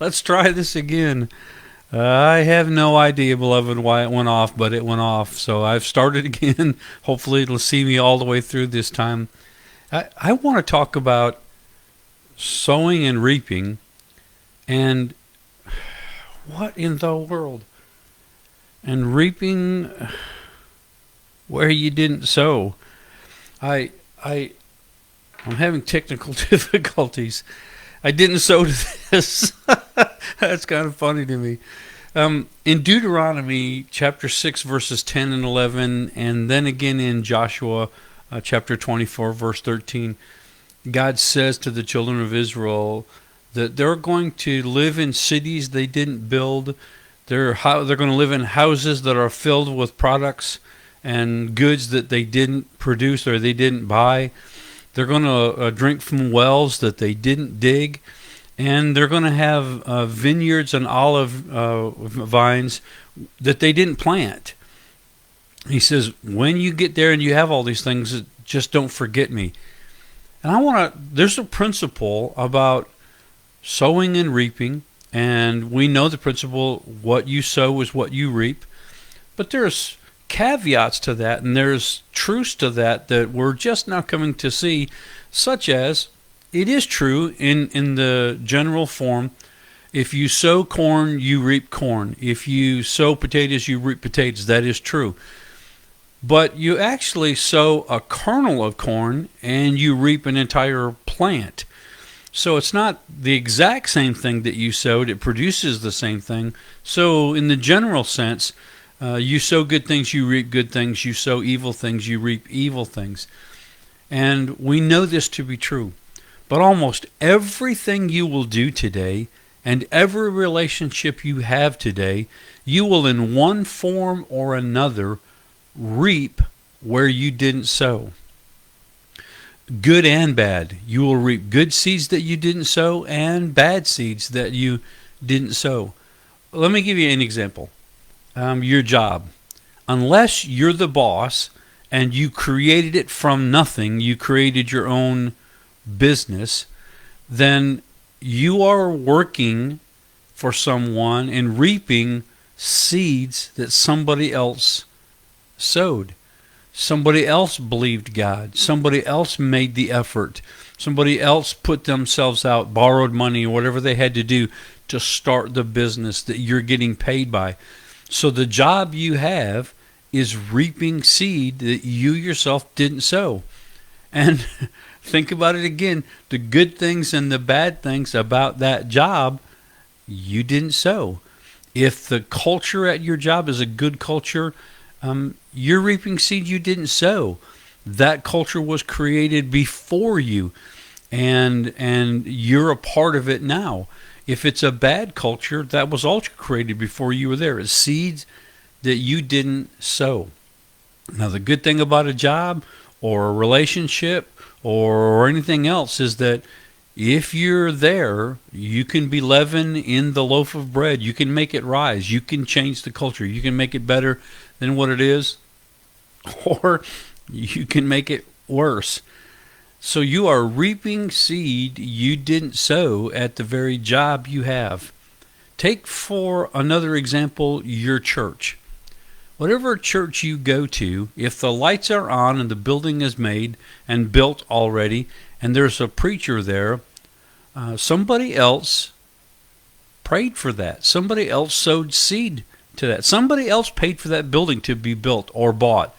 Let's try this again. I have no idea, beloved, why it went off, but it went off. So I've started again. Hopefully, it'll see me all the way through this time. I want to talk about sowing and reaping and what in the world? And reaping where you didn't sow. I, I, I'm having technical difficulties. I didn't sow to this. That's kind of funny to me. In Deuteronomy chapter 6, verses 10 and 11, and then again in Joshua chapter 24, verse 13, God says to the children of Israel that they're going to live in cities they didn't build. They're going to live in houses that are filled with products and goods that they didn't produce or they didn't buy. They're going to drink from wells that they didn't dig. And they're going to have vineyards and olive vines that they didn't plant. He says, when you get there and you have all these things, just don't forget me. And there's a principle about sowing and reaping. And we know the principle, what you sow is what you reap. But there's caveats to that, and there's truths to that we're just now coming to see, such as it is true in the general form. If you sow corn, you reap corn. If you sow potatoes, you reap potatoes. That is true. But you actually sow a kernel of corn and you reap an entire plant. So it's not the exact same thing that you sowed. It produces the same thing. So in the general sense, you sow good things, you reap good things. You sow evil things, you reap evil things. And we know this to be true. But almost everything you will do today and every relationship you have today, you will in one form or another reap where you didn't sow. Good and bad. You will reap good seeds that you didn't sow and bad seeds that you didn't sow. Let me give you an example. Your job. Unless you're the boss and you created it from nothing, you created your own business, then you are working for someone and reaping seeds that somebody else sowed. Somebody else believed God. Somebody else made the effort. Somebody else put themselves out, borrowed money, or whatever they had to do to start the business that you're getting paid by. So the job you have is reaping seed that you yourself didn't sow. And think about it again. The good things and the bad things about that job, you didn't sow. If the culture at your job is a good culture, you're reaping seed you didn't sow. That culture was created before you, and you're a part of it now. If it's a bad culture, that was also created before you were there. It's seeds that you didn't sow. Now, the good thing about a job or a relationship or anything else is that if you're there, you can be leaven in the loaf of bread. You can make it rise. You can change the culture. You can make it better than what it is, or you can make it worse. So you are reaping seed you didn't sow at the very job you have. Take for another example your church. Whatever church you go to, if the lights are on and the building is made and built already, and there's a preacher there, somebody else prayed for that. Somebody else sowed seed to that. Somebody else paid for that building to be built or bought.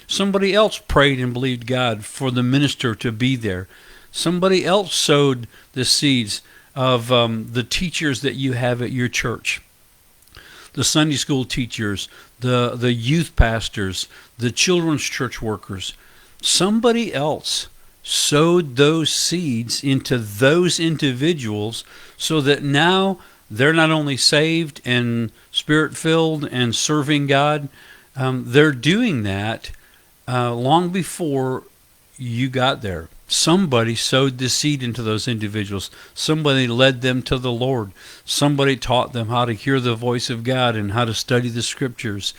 Somebody else prayed and believed God for the minister to be there. Somebody else sowed the seeds of the teachers that you have at your church. The Sunday school teachers, the youth pastors, the children's church workers. Somebody else sowed those seeds into those individuals so that now they're not only saved and spirit-filled and serving God, they're doing that long before you got there. Somebody sowed the seed into those individuals. Somebody led them to the Lord. Somebody taught them how to hear the voice of God and how to study the scriptures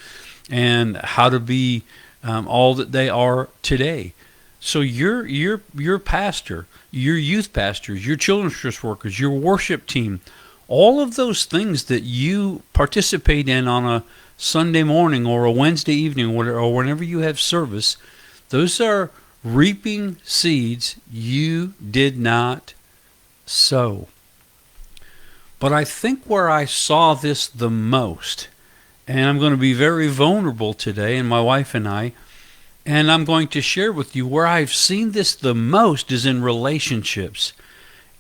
and how to be all that they are today. So your pastor, your youth pastors, your children's church workers, your worship team, All of those things that you participate in on a Sunday morning or a Wednesday evening or whenever you have service, those are reaping seeds you did not sow. But I think where I saw this the most, and I'm going to be very vulnerable today, and my wife and I'm going to share with you where I've seen this the most is in relationships.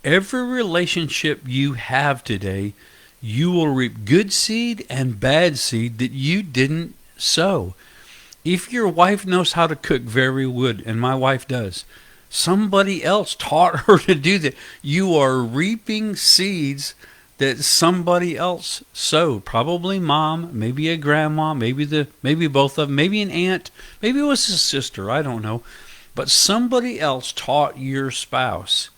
Every relationship you have today, you will reap good seed and bad seed that you didn't sow. If your wife knows how to cook very good, and my wife does, somebody else taught her to do that. You are reaping seeds that somebody else sowed. Probably mom, maybe a grandma, maybe both of them, maybe an aunt, maybe it was a sister, I don't know. But somebody else taught your spouse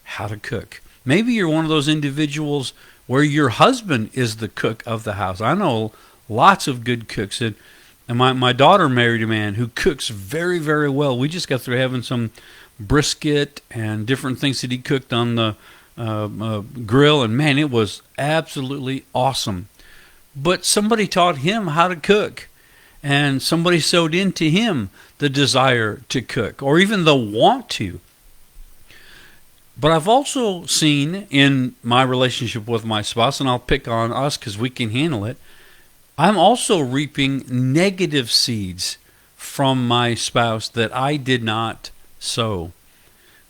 how to cook. Maybe you're one of those individuals where your husband is the cook of the house. I know lots of good cooks, and my daughter married a man who cooks very, very well. We just got through having some brisket and different things that he cooked on the grill, and man, it was absolutely awesome. But somebody taught him how to cook, and somebody sowed into him the desire to cook, or even the want to. But I've also seen in my relationship with my spouse, and I'll pick on us because we can handle it, I'm also reaping negative seeds from my spouse that I did not sow.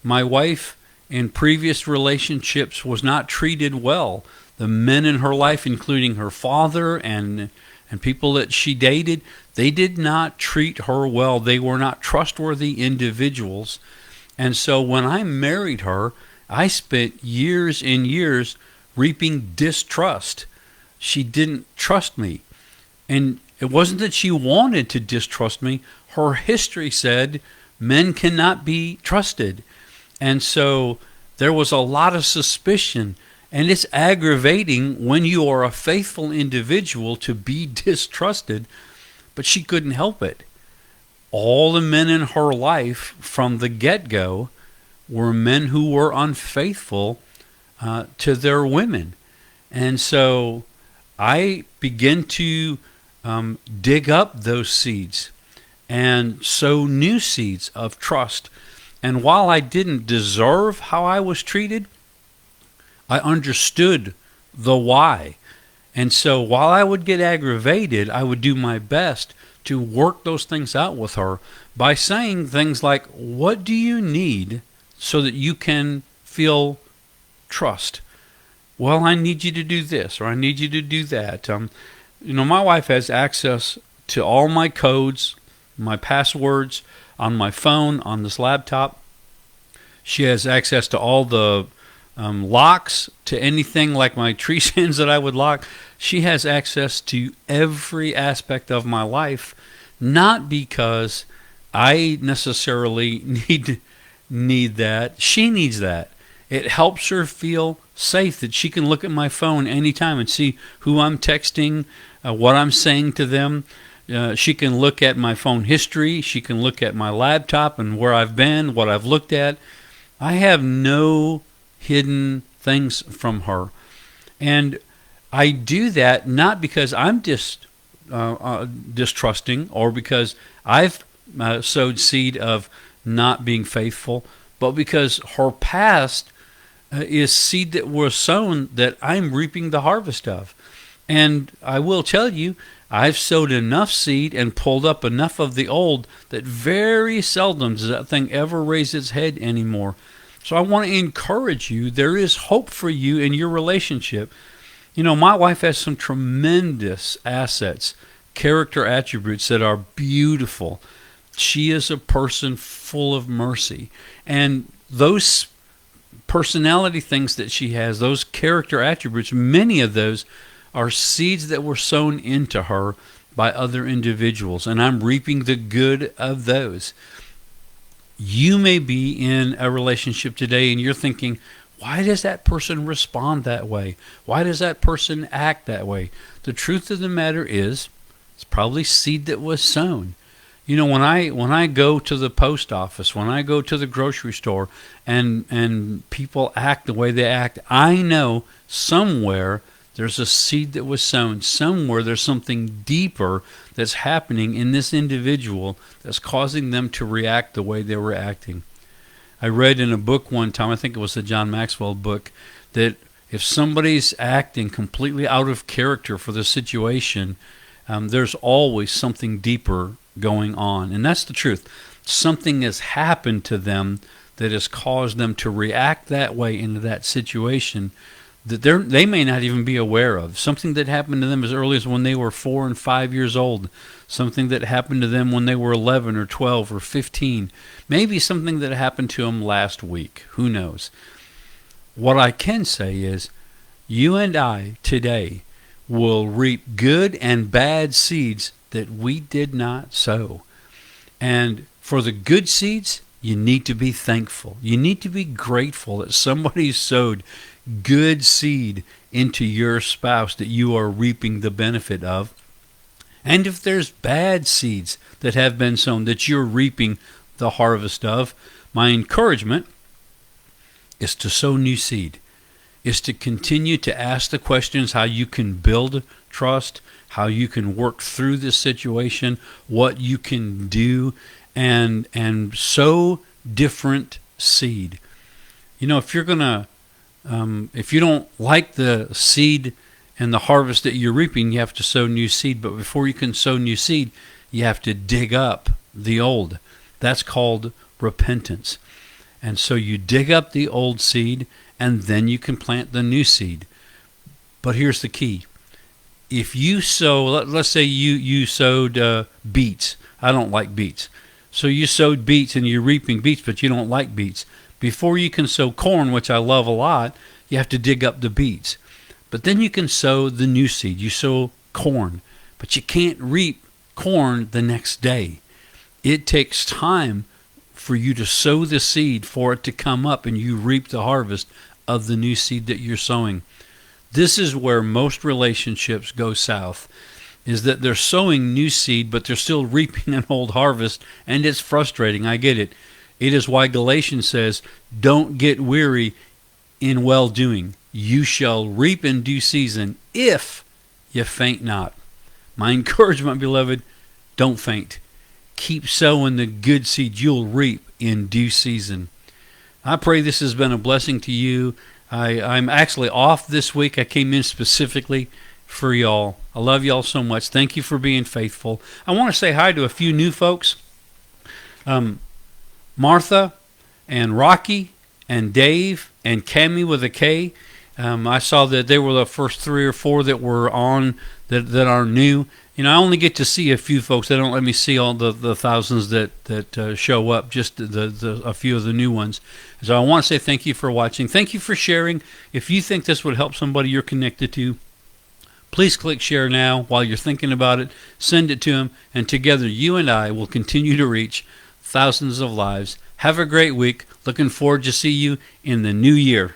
My wife in previous relationships was not treated well. The men in her life, including her father and people that she dated, they did not treat her well. They were not trustworthy individuals. And so when I married her, I spent years and years reaping distrust. She didn't trust me. And it wasn't that she wanted to distrust me. Her history said men cannot be trusted. And so there was a lot of suspicion. And it's aggravating when you are a faithful individual to be distrusted. But she couldn't help it. All the men in her life from the get-go were men who were unfaithful to their women. And so I began to dig up those seeds and sow new seeds of trust. And while I didn't deserve how I was treated, I understood the why. And so while I would get aggravated, I would do my best to work those things out with her by saying things like, what do you need so that you can feel trust? Well, I need you to do this, or I need you to do that. My wife has access to all my codes, my passwords on my phone, on this laptop. She has access to all the locks to anything like my tree stands that I would lock. She has access to every aspect of my life, not because I necessarily need that. She needs that. It helps her feel safe that she can look at my phone anytime and see who I'm texting, what I'm saying to them. She can look at my phone history. She can look at my laptop and where I've been, what I've looked at. I have no hidden things from her. And I do that not because I'm distrusting or because I've sowed seed of not being faithful, but because her past is seed that was sown that I'm reaping the harvest of. And I will tell you, I've sowed enough seed and pulled up enough of the old that very seldom does that thing ever raise its head anymore. So I want to encourage you, there is hope for you in your relationship. My wife has some tremendous assets, character attributes that are beautiful. She is a person full of mercy. And those personality things that she has, those character attributes, many of those are seeds that were sown into her by other individuals. And I'm reaping the good of those. You may be in a relationship today and you're thinking, why does that person respond that way? Why does that person act that way? The truth of the matter is, it's probably seed that was sown. You know, when I go to the post office, when I go to the grocery store, and people act the way they act, I know somewhere there's a seed that was sown. Somewhere there's something deeper that's happening in this individual that's causing them to react the way they were acting. I read in a book one time, I think it was the John Maxwell book, that if somebody's acting completely out of character for the situation, there's always something deeper going on. And that's the truth. Something has happened to them that has caused them to react that way into that situation that they may not even be aware of. Something that happened to them as early as when they were 4 and 5 years old. Something that happened to them when they were 11 or 12 or 15. Maybe something that happened to them last week. Who knows? What I can say is, you and I today will reap good and bad seeds that we did not sow. And for the good seeds, you need to be thankful. You need to be grateful that somebody sowed good seed into your spouse that you are reaping the benefit of. And if there's bad seeds that have been sown that you're reaping the harvest of, my encouragement is to sow new seed, is to continue to ask the questions how you can build trust, how you can work through this situation, what you can do, and sow different seed. You know, if you're gonna if you don't like the seed and the harvest that you're reaping, you have to sow new seed. But before you can sow new seed, you have to dig up the old. That's called repentance. And so you dig up the old seed, and then you can plant the new seed. But here's the key. If you sow, let's say you sowed beets. I don't like beets. So you sowed beets and you're reaping beets, but you don't like beets. Before you can sow corn, which I love a lot, you have to dig up the beets. But then you can sow the new seed. You sow corn, but you can't reap corn the next day. It takes time for you to sow the seed for it to come up and you reap the harvest of the new seed that you're sowing. This is where most relationships go south, is that they're sowing new seed, but they're still reaping an old harvest, and it's frustrating. I get it. It is why Galatians says, don't get weary in well-doing. You shall reap in due season if you faint not. My encouragement, beloved, don't faint. Keep sowing the good seed. You'll reap in due season. I pray this has been a blessing to you. I'm actually off this week. I came in specifically for y'all. I love y'all so much. Thank you for being faithful. I want to say hi to a few new folks. Martha and Rocky and Dave and Cammie with a K. I saw that they were the first 3 or 4 that were on that are new. You know, I only get to see a few folks. They don't let me see all the thousands that show up, just a few of the new ones. So I want to say thank you for watching. Thank you for sharing. If you think this would help somebody you're connected to, please click share now while you're thinking about it. Send it to them, and together you and I will continue to reach thousands of lives. Have a great week. Looking forward to see you in the new year.